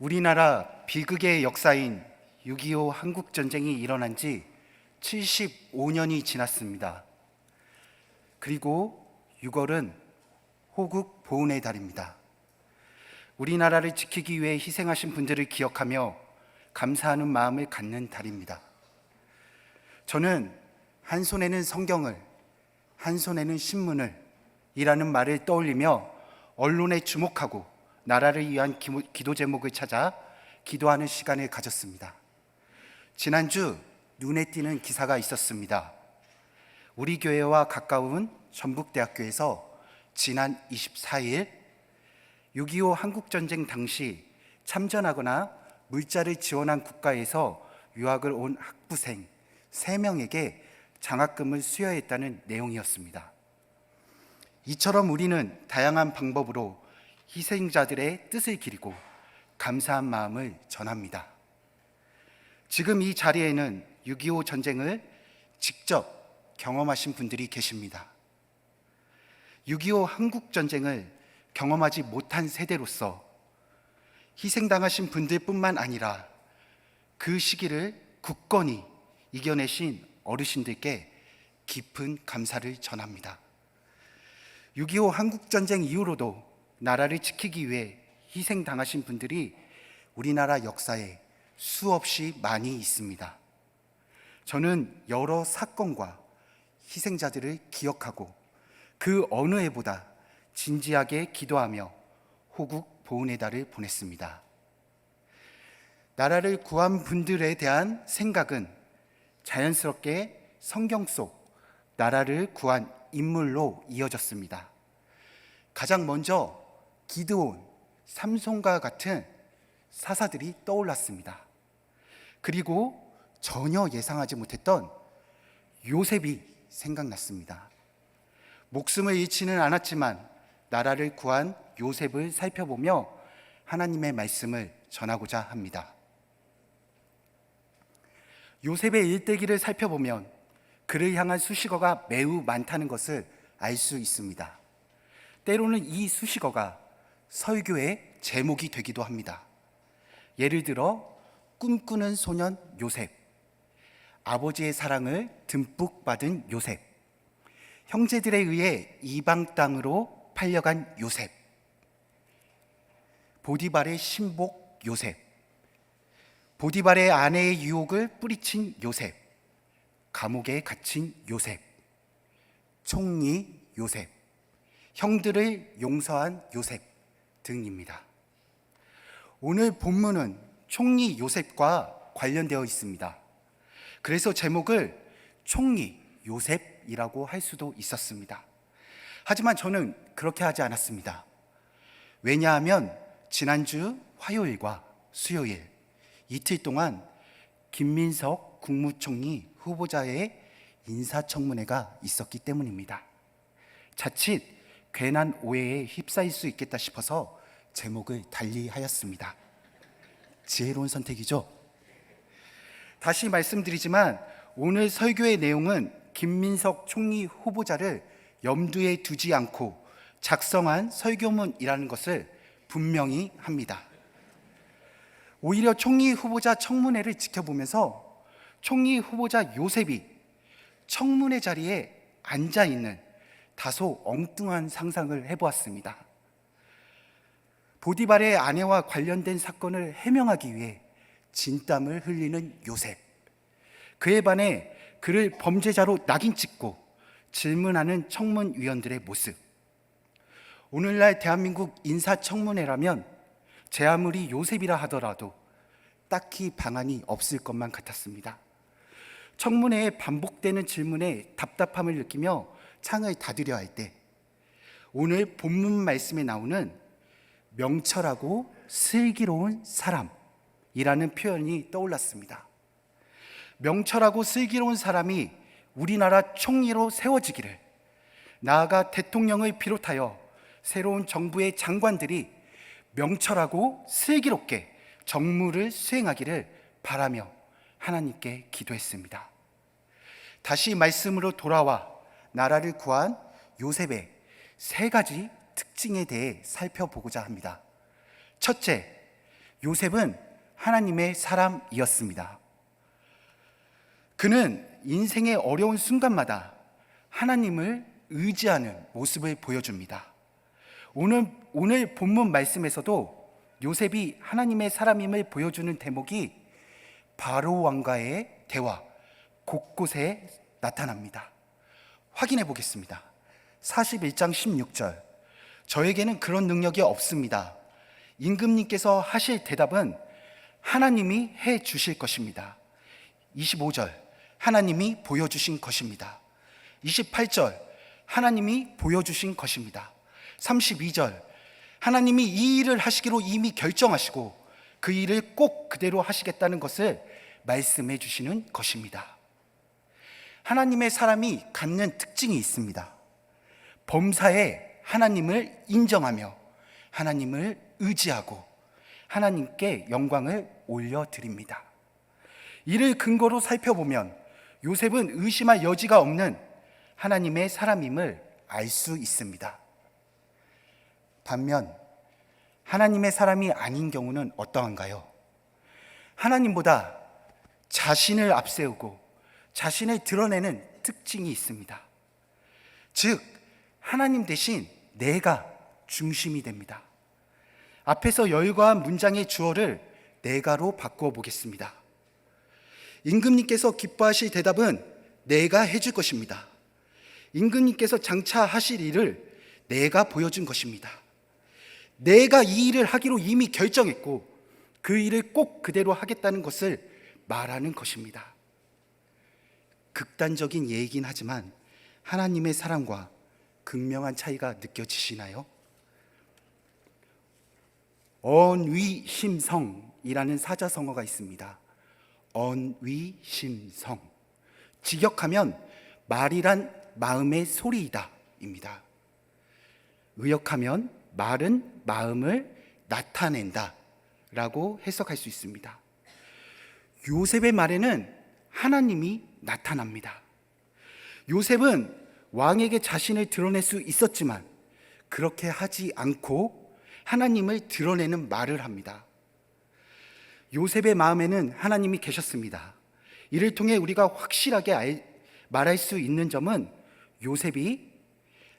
우리나라 비극의 역사인 6.25 한국전쟁이 일어난 지 75년이 지났습니다. 그리고 6월은 호국 보훈의 달입니다. 우리나라를 지키기 위해 희생하신 분들을 기억하며 감사하는 마음을 갖는 달입니다. 저는 한 손에는 성경을, 한 손에는 신문을 이라는 말을 떠올리며 언론에 주목하고 나라를 위한 기도 제목을 찾아 기도하는 시간을 가졌습니다. 지난주 눈에 띄는 기사가 있었습니다. 우리 교회와 가까운 전북대학교에서 지난 24일 6.25 한국전쟁 당시 참전하거나 물자를 지원한 국가에서 유학을 온 학부생 3명에게 장학금을 수여했다는 내용이었습니다. 이처럼 우리는 다양한 방법으로 희생자들의 뜻을 기리고 감사한 마음을 전합니다. 지금 이 자리에는 6.25 전쟁을 직접 경험하신 분들이 계십니다. 6.25 한국전쟁을 경험하지 못한 세대로서 희생당하신 분들뿐만 아니라 그 시기를 굳건히 이겨내신 어르신들께 깊은 감사를 전합니다. 6.25 한국전쟁 이후로도 나라를 지키기 위해 희생당하신 분들이 우리나라 역사에 수없이 많이 있습니다. 저는 여러 사건과 희생자들을 기억하고 그 어느 해보다 진지하게 기도하며 호국 보훈의 달을 보냈습니다. 나라를 구한 분들에 대한 생각은 자연스럽게 성경 속 나라를 구한 인물로 이어졌습니다. 가장 먼저 기드온, 삼손과 같은 사사들이 떠올랐습니다. 그리고 전혀 예상하지 못했던 요셉이 생각났습니다. 목숨을 잃지는 않았지만 나라를 구한 요셉을 살펴보며 하나님의 말씀을 전하고자 합니다. 요셉의 일대기를 살펴보면 그를 향한 수식어가 매우 많다는 것을 알 수 있습니다. 때로는 이 수식어가 설교의 제목이 되기도 합니다. 예를 들어 꿈꾸는 소년 요셉, 아버지의 사랑을 듬뿍 받은 요셉, 형제들에 의해 이방 땅으로 팔려간 요셉, 보디발의 신복 요셉, 보디발의 아내의 유혹을 뿌리친 요셉, 감옥에 갇힌 요셉, 총리 요셉, 형들을 용서한 요셉 등입니다. 오늘 본문은 총리 요셉과 관련되어 있습니다. 그래서 제목을 총리 요셉이라고 할 수도 있었습니다. 하지만 저는 그렇게 하지 않았습니다. 왜냐하면 지난주 화요일과 수요일 이틀 동안 김민석 국무총리 후보자의 인사청문회가 있었기 때문입니다. 자칫 괜한 오해에 휩싸일 수 있겠다 싶어서 제목을 달리 하였습니다. 지혜로운 선택이죠? 다시 말씀드리지만 오늘 설교의 내용은 김민석 총리 후보자를 염두에 두지 않고 작성한 설교문이라는 것을 분명히 합니다. 오히려 총리 후보자 청문회를 지켜보면서 총리 후보자 요셉이 청문회 자리에 앉아있는 다소 엉뚱한 상상을 해보았습니다. 보디발의 아내와 관련된 사건을 해명하기 위해 진땀을 흘리는 요셉, 그에 반해 그를 범죄자로 낙인 찍고 질문하는 청문위원들의 모습. 오늘날 대한민국 인사청문회라면 제 아무리 요셉이라 하더라도 딱히 방안이 없을 것만 같았습니다. 청문회에 반복되는 질문에 답답함을 느끼며 창을 닫으려 할 때 오늘 본문 말씀에 나오는 명철하고 슬기로운 사람이라는 표현이 떠올랐습니다. 명철하고 슬기로운 사람이 우리나라 총리로 세워지기를, 나아가 대통령을 비롯하여 새로운 정부의 장관들이 명철하고 슬기롭게 정무를 수행하기를 바라며 하나님께 기도했습니다. 다시 말씀으로 돌아와 나라를 구한 요셉의 3가지 특징에 대해 살펴보고자 합니다. 첫째, 요셉은 하나님의 사람이었습니다. 그는 인생의 어려운 순간마다 하나님을 의지하는 모습을 보여줍니다. 오늘 본문 말씀에서도 요셉이 하나님의 사람임을 보여주는 대목이 바로 왕과의 대화 곳곳에 나타납니다. 확인해 보겠습니다. 41장 16절, 저에게는 그런 능력이 없습니다. 임금님께서 하실 대답은 하나님이 해 주실 것입니다. 25절, 하나님이 보여주신 것입니다. 28절, 하나님이 보여주신 것입니다. 32절, 하나님이 이 일을 하시기로 이미 결정하시고 그 일을 꼭 그대로 하시겠다는 것을 말씀해 주시는 것입니다. 하나님의 사람이 갖는 특징이 있습니다. 범사에 하나님을 인정하며 하나님을 의지하고 하나님께 영광을 올려드립니다. 이를 근거로 살펴보면 요셉은 의심할 여지가 없는 하나님의 사람임을 알 수 있습니다. 반면 하나님의 사람이 아닌 경우는 어떠한가요? 하나님보다 자신을 앞세우고 자신을 드러내는 특징이 있습니다. 즉, 하나님 대신 내가 중심이 됩니다. 앞에서 열거한 문장의 주어를 내가로 바꾸어 보겠습니다. 임금님께서 기뻐하실 대답은 내가 해줄 것입니다. 임금님께서 장차 하실 일을 내가 보여준 것입니다. 내가 이 일을 하기로 이미 결정했고 그 일을 꼭 그대로 하겠다는 것을 말하는 것입니다. 극단적인 예이긴 하지만 하나님의 사랑과 극명한 차이가 느껴지시나요? 언위심성이라는 사자성어가 있습니다. 언위심성, 직역하면 말이란 마음의 소리이다 입니다. 의역하면 말은 마음을 나타낸다 라고 해석할 수 있습니다. 요셉의 말에는 하나님이 나타납니다. 요셉은 왕에게 자신을 드러낼 수 있었지만 그렇게 하지 않고 하나님을 드러내는 말을 합니다. 요셉의 마음에는 하나님이 계셨습니다. 이를 통해 우리가 확실하게 말할 수 있는 점은 요셉이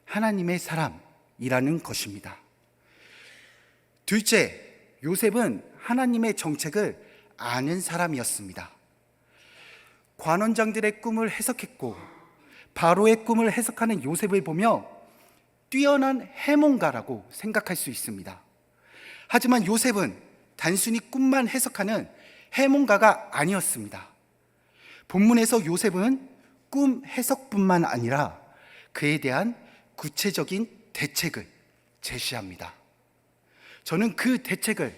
하나님의 사람이라는 것입니다. 둘째, 요셉은 하나님의 정책을 아는 사람이었습니다. 관원장들의 꿈을 해석했고 바로의 꿈을 해석하는 요셉을 보며 뛰어난 해몽가라고 생각할 수 있습니다. 하지만 요셉은 단순히 꿈만 해석하는 해몽가가 아니었습니다. 본문에서 요셉은 꿈 해석뿐만 아니라 그에 대한 구체적인 대책을 제시합니다. 저는 그 대책을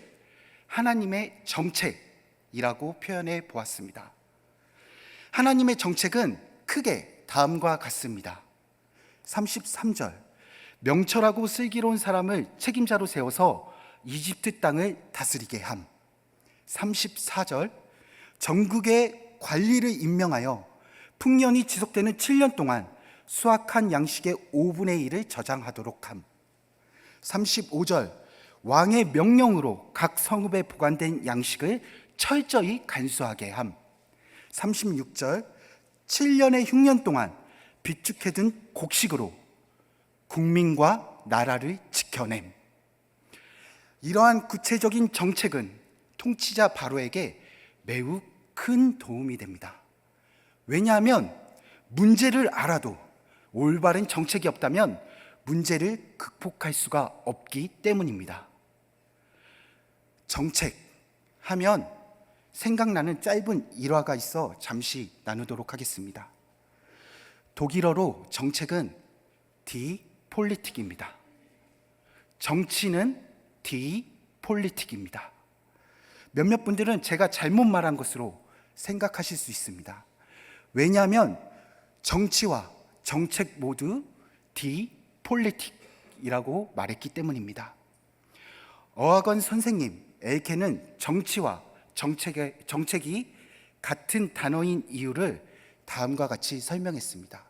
하나님의 정책이라고 표현해 보았습니다. 하나님의 정책은 크게 다음과 같습니다. 33절, 명철하고 슬기로운 사람을 책임자로 세워서 이집트 땅을 다스리게 함. 34절, 전국의 관리를 임명하여 풍년이 지속되는 7년 동안 수확한 양식의 5분의 1을 저장하도록 함. 35절, 왕의 명령으로 각 성읍에 보관된 양식을 철저히 간수하게 함. 36절, 7년의 흉년 동안 비축해둔 곡식으로 국민과 나라를 지켜냄. 이러한 구체적인 정책은 통치자 바로에게 매우 큰 도움이 됩니다. 왜냐하면 문제를 알아도 올바른 정책이 없다면 문제를 극복할 수가 없기 때문입니다. 정책 하면 생각나는 짧은 일화가 있어 잠시 나누도록 하겠습니다. 독일어로 정책은 디 폴리틱입니다. 정치는 디 폴리틱입니다. 몇몇 분들은 제가 잘못 말한 것으로 생각하실 수 있습니다. 왜냐하면 정치와 정책 모두 디 폴리틱이라고 말했기 때문입니다. 어학원 선생님 엘케는 정치와 정책이 같은 단어인 이유를 다음과 같이 설명했습니다.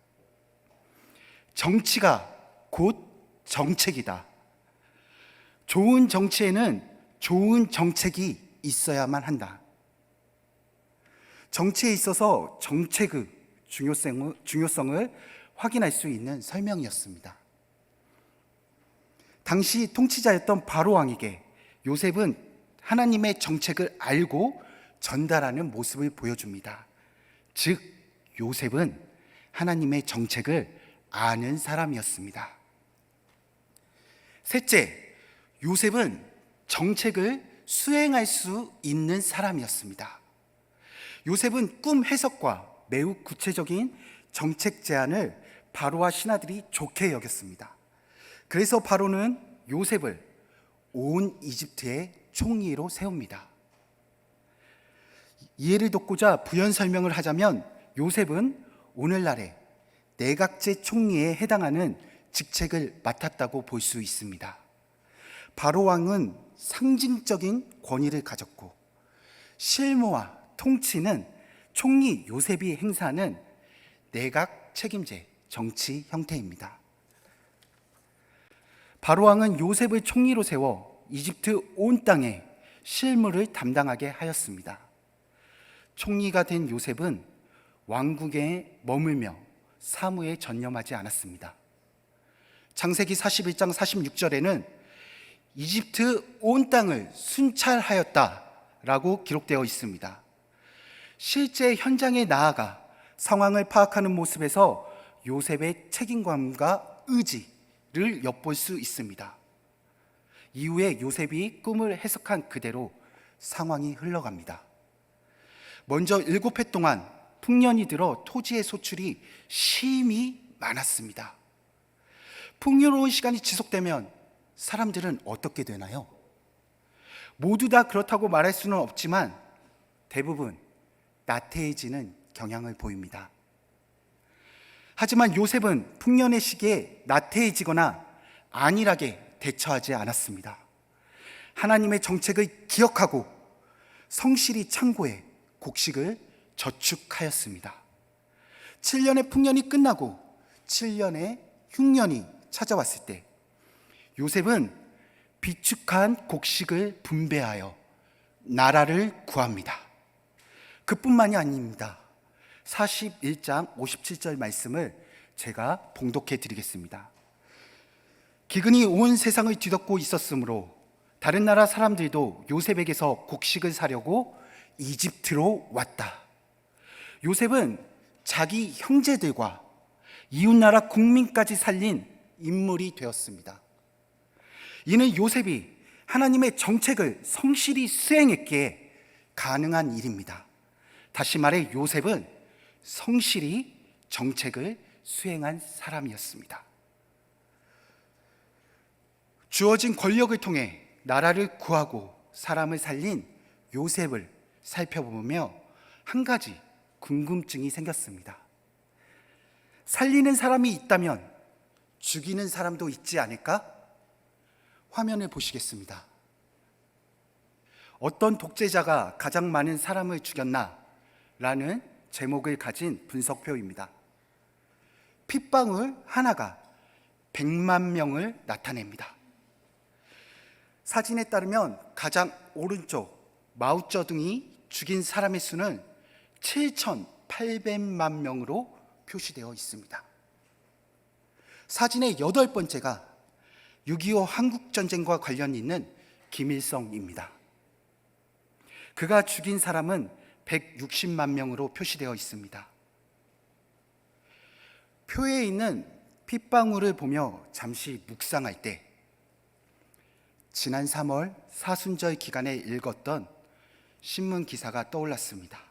정치가 곧 정책이다. 좋은 정치에는 좋은 정책이 있어야만 한다. 정치에 있어서 정책의 중요성을 확인할 수 있는 설명이었습니다. 당시 통치자였던 바로 왕에게 요셉은 하나님의 정책을 알고 전달하는 모습을 보여줍니다. 즉, 요셉은 하나님의 정책을 아는 사람이었습니다. 셋째, 요셉은 정책을 수행할 수 있는 사람이었습니다. 요셉은 꿈 해석과 매우 구체적인 정책 제안을 바로와 신하들이 좋게 여겼습니다. 그래서 바로는 요셉을 온 이집트의 총리로 세웁니다. 이해를 돕고자 부연 설명을 하자면 요셉은 오늘날의 내각제 총리에 해당하는 직책을 맡았다고 볼 수 있습니다. 바로 왕은 상징적인 권위를 가졌고 실무와 통치는 총리 요셉이 행사하는 내각 책임제 정치 형태입니다. 바로 왕은 요셉을 총리로 세워 이집트 온 땅에 실무를 담당하게 하였습니다. 총리가 된 요셉은 왕국에 머물며 사무에 전념하지 않았습니다. 창세기 41장 46절에는 이집트 온 땅을 순찰하였다라고 기록되어 있습니다. 실제 현장에 나아가 상황을 파악하는 모습에서 요셉의 책임감과 의지를 엿볼 수 있습니다. 이후에 요셉이 꿈을 해석한 그대로 상황이 흘러갑니다. 먼저 7해 동안 풍년이 들어 토지의 소출이 심히 많았습니다. 풍요로운 시간이 지속되면 사람들은 어떻게 되나요? 모두 다 그렇다고 말할 수는 없지만 대부분 나태해지는 경향을 보입니다. 하지만 요셉은 풍년의 시기에 나태해지거나 안일하게 대처하지 않았습니다. 하나님의 정책을 기억하고 성실히 창고에 곡식을 저축하였습니다. 7년의 풍년이 끝나고 7년의 흉년이 찾아왔을 때 요셉은 비축한 곡식을 분배하여 나라를 구합니다. 그뿐만이 아닙니다. 41장 57절 말씀을 제가 봉독해 드리겠습니다. 기근이 온 세상을 뒤덮고 있었으므로 다른 나라 사람들도 요셉에게서 곡식을 사려고 이집트로 왔다. 요셉은 자기 형제들과 이웃나라 국민까지 살린 인물이 되었습니다. 이는 요셉이 하나님의 정책을 성실히 수행했기에 가능한 일입니다. 다시 말해 요셉은 성실히 정책을 수행한 사람이었습니다. 주어진 권력을 통해 나라를 구하고 사람을 살린 요셉을 살펴보며 한 가지 궁금증이 생겼습니다. 살리는 사람이 있다면 죽이는 사람도 있지 않을까? 화면을 보시겠습니다. 어떤 독재자가 가장 많은 사람을 죽였나? 라는 제목을 가진 분석표입니다. 핏방울 하나가 100만 명을 나타냅니다. 사진에 따르면 가장 오른쪽 마오쩌둥이 죽인 사람의 수는 7,800만 명으로 표시되어 있습니다. 사진의 8번째가 6.25 한국전쟁과 관련 있는 김일성입니다. 그가 죽인 사람은 160만 명으로 표시되어 있습니다. 표에 있는 핏방울을 보며 잠시 묵상할 때 지난 3월 사순절 기간에 읽었던 신문 기사가 떠올랐습니다.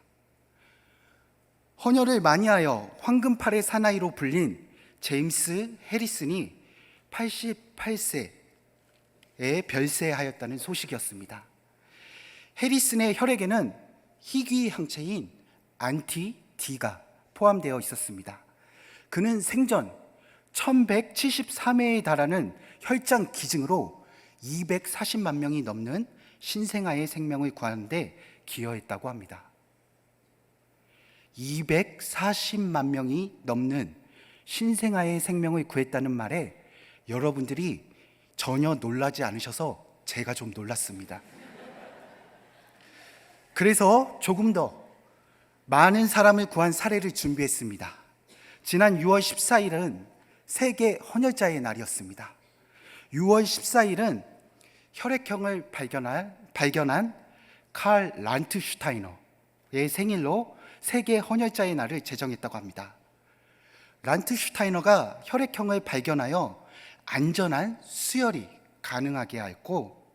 헌혈을 많이 하여 황금팔의 사나이로 불린 제임스 해리슨이 88세에 별세하였다는 소식이었습니다. 해리슨의 혈액에는 희귀 항체인 안티-D가 포함되어 있었습니다. 그는 생전 1173회에 달하는 혈장 기증으로 240만 명이 넘는 신생아의 생명을 구하는 데 기여했다고 합니다. 240만 명이 넘는 신생아의 생명을 구했다는 말에 여러분들이 전혀 놀라지 않으셔서 제가 좀 놀랐습니다. 그래서 조금 더 많은 사람을 구한 사례를 준비했습니다. 지난 6월 14일은 세계 헌혈자의 날이었습니다. 6월 14일은 혈액형을 발견한 칼 란트슈타이너의 생일로 세계 헌혈자의 날을 제정했다고 합니다. 란트슈타이너가 혈액형을 발견하여 안전한 수혈이 가능하게 하였고,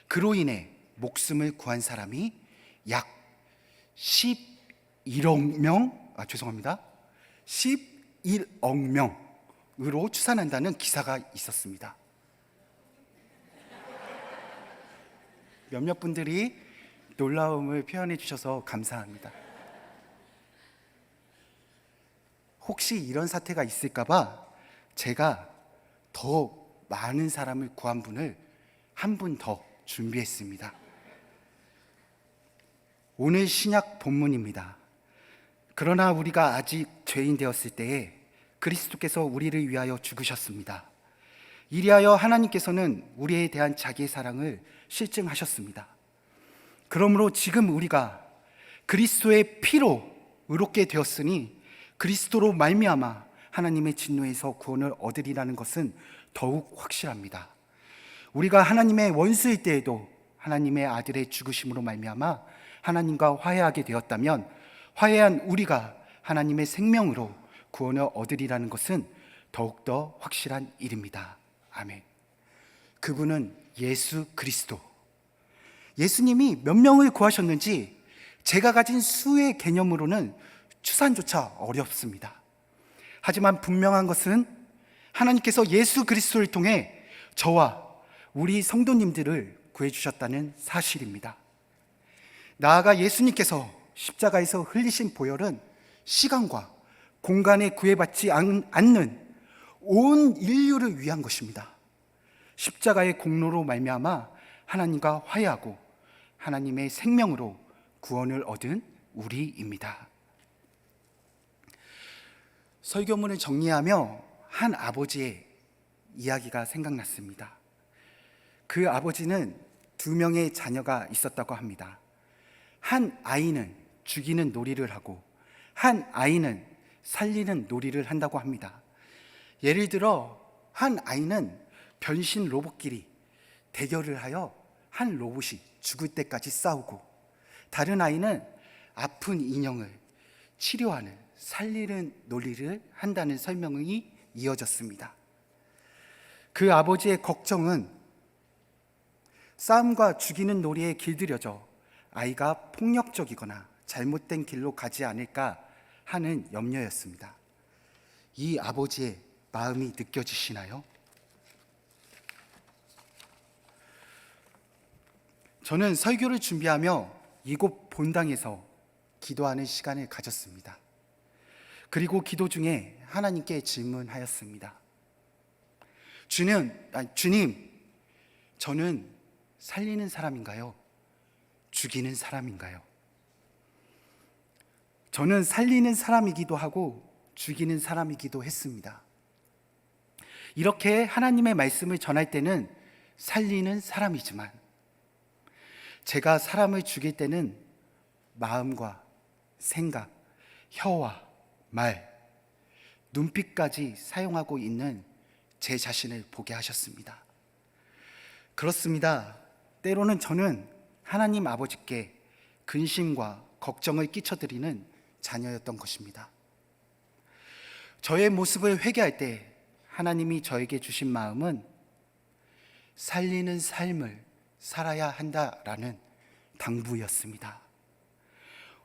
그로 인해 목숨을 구한 사람이 약 11억 명으로 추산한다는 기사가 있었습니다. 몇몇 분들이 놀라움을 표현해 주셔서 감사합니다. 혹시 이런 사태가 있을까봐 제가 더 많은 사람을 구한 분을 한 분 더 준비했습니다. 오늘 신약 본문입니다. 그러나 우리가 아직 죄인 되었을 때에 그리스도께서 우리를 위하여 죽으셨습니다. 이리하여 하나님께서는 우리에 대한 자기의 사랑을 실증하셨습니다. 그러므로 지금 우리가 그리스도의 피로 의롭게 되었으니 그리스도로 말미암아 하나님의 진노에서 구원을 얻으리라는 것은 더욱 확실합니다. 우리가 하나님의 원수일 때에도 하나님의 아들의 죽으심으로 말미암아 하나님과 화해하게 되었다면 화해한 우리가 하나님의 생명으로 구원을 얻으리라는 것은 더욱더 확실한 일입니다. 아멘. 그분은 예수 그리스도. 예수님이 몇 명을 구하셨는지 제가 가진 수의 개념으로는 추산조차 어렵습니다. 하지만 분명한 것은 하나님께서 예수 그리스도를 통해 저와 우리 성도님들을 구해주셨다는 사실입니다. 나아가 예수님께서 십자가에서 흘리신 보혈은 시간과 공간에 구애받지 않는 온 인류를 위한 것입니다. 십자가의 공로로 말미암아 하나님과 화해하고 하나님의 생명으로 구원을 얻은 우리입니다. 설교문을 정리하며 한 아버지의 이야기가 생각났습니다. 그 아버지는 2명의 자녀가 있었다고 합니다. 한 아이는 죽이는 놀이를 하고 한 아이는 살리는 놀이를 한다고 합니다. 예를 들어 한 아이는 변신 로봇끼리 대결을 하여 한 로봇이 죽을 때까지 싸우고, 다른 아이는 아픈 인형을 치료하는 살리는 논리를 한다는 설명이 이어졌습니다. 그 아버지의 걱정은 싸움과 죽이는 놀이에 길들여져 아이가 폭력적이거나 잘못된 길로 가지 않을까 하는 염려였습니다. 이 아버지의 마음이 느껴지시나요? 저는 설교를 준비하며 이곳 본당에서 기도하는 시간을 가졌습니다. 그리고 기도 중에 하나님께 질문하였습니다. 주님, 저는 살리는 사람인가요? 죽이는 사람인가요? 저는 살리는 사람이기도 하고 죽이는 사람이기도 했습니다. 이렇게 하나님의 말씀을 전할 때는 살리는 사람이지만 제가 사람을 죽일 때는 마음과 생각, 혀와 말, 눈빛까지 사용하고 있는 제 자신을 보게 하셨습니다. 그렇습니다. 때로는 저는 하나님 아버지께 근심과 걱정을 끼쳐드리는 자녀였던 것입니다. 저의 모습을 회개할 때 하나님이 저에게 주신 마음은 살리는 삶을 살아야 한다라는 당부였습니다.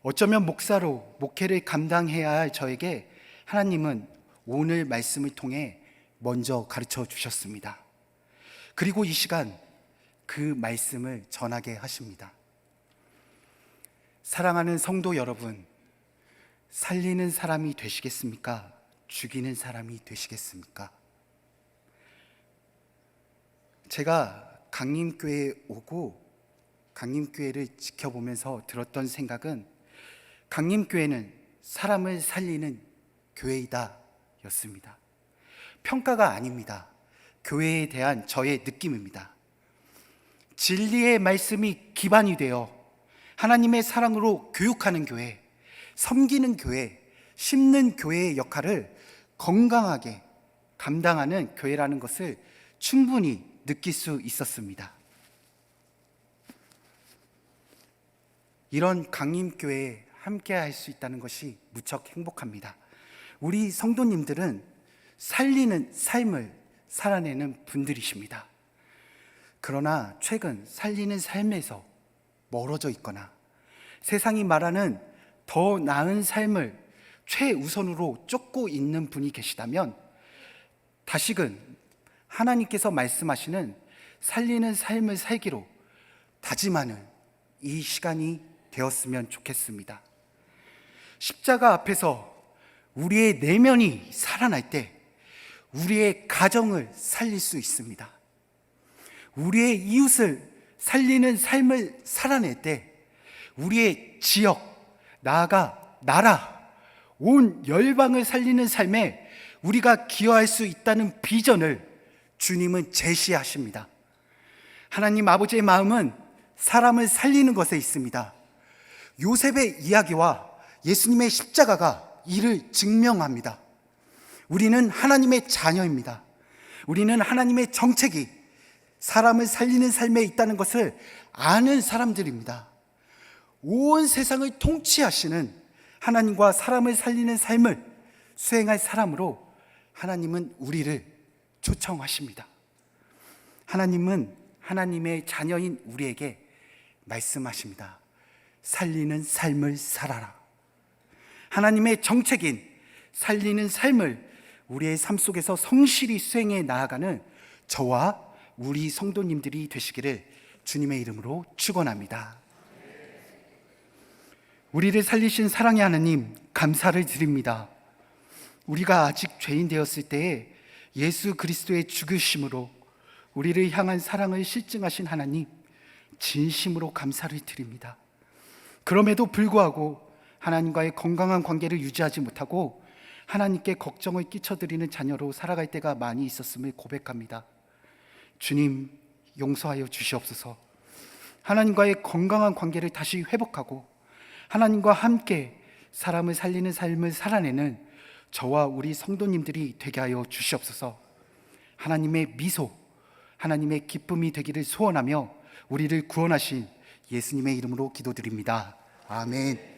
어쩌면 목사로 목회를 감당해야 할 저에게 하나님은 오늘 말씀을 통해 먼저 가르쳐 주셨습니다. 그리고 이 시간 그 말씀을 전하게 하십니다. 사랑하는 성도 여러분, 살리는 사람이 되시겠습니까? 죽이는 사람이 되시겠습니까? 제가 강림교회에 오고 강림교회를 지켜보면서 들었던 생각은 강림교회는 사람을 살리는 교회이다 였습니다. 평가가 아닙니다. 교회에 대한 저의 느낌입니다. 진리의 말씀이 기반이 되어 하나님의 사랑으로 교육하는 교회, 섬기는 교회, 심는 교회의 역할을 건강하게 감당하는 교회라는 것을 충분히 느낄 수 있었습니다. 이런 강림교회에 함께 할 수 있다는 것이 무척 행복합니다. 우리 성도님들은 살리는 삶을 살아내는 분들이십니다. 그러나 최근 살리는 삶에서 멀어져 있거나 세상이 말하는 더 나은 삶을 최우선으로 쫓고 있는 분이 계시다면 다시금 하나님께서 말씀하시는 살리는 삶을 살기로 다짐하는 이 시간이 되었으면 좋겠습니다. 십자가 앞에서 우리의 내면이 살아날 때 우리의 가정을 살릴 수 있습니다. 우리의 이웃을 살리는 삶을 살아낼 때 우리의 지역, 나아가 나라, 온 열방을 살리는 삶에 우리가 기여할 수 있다는 비전을 주님은 제시하십니다. 하나님 아버지의 마음은 사람을 살리는 것에 있습니다. 요셉의 이야기와 예수님의 십자가가 이를 증명합니다. 우리는 하나님의 자녀입니다. 우리는 하나님의 정책이 사람을 살리는 삶에 있다는 것을 아는 사람들입니다. 온 세상을 통치하시는 하나님과 사람을 살리는 삶을 수행할 사람으로 하나님은 우리를 초청하십니다. 하나님은 하나님의 자녀인 우리에게 말씀하십니다. 살리는 삶을 살아라. 하나님의 정책인 살리는 삶을 우리의 삶 속에서 성실히 수행해 나아가는 저와 우리 성도님들이 되시기를 주님의 이름으로 축원합니다. 우리를 살리신 사랑의 하나님, 감사를 드립니다. 우리가 아직 죄인 되었을 때에 예수 그리스도의 죽으심으로 우리를 향한 사랑을 실증하신 하나님, 진심으로 감사를 드립니다. 그럼에도 불구하고 하나님과의 건강한 관계를 유지하지 못하고 하나님께 걱정을 끼쳐드리는 자녀로 살아갈 때가 많이 있었음을 고백합니다. 주님, 용서하여 주시옵소서. 하나님과의 건강한 관계를 다시 회복하고 하나님과 함께 사람을 살리는 삶을 살아내는 저와 우리 성도님들이 되게 하여 주시옵소서. 하나님의 미소, 하나님의 기쁨이 되기를 소원하며 우리를 구원하신 예수님의 이름으로 기도드립니다. 아멘.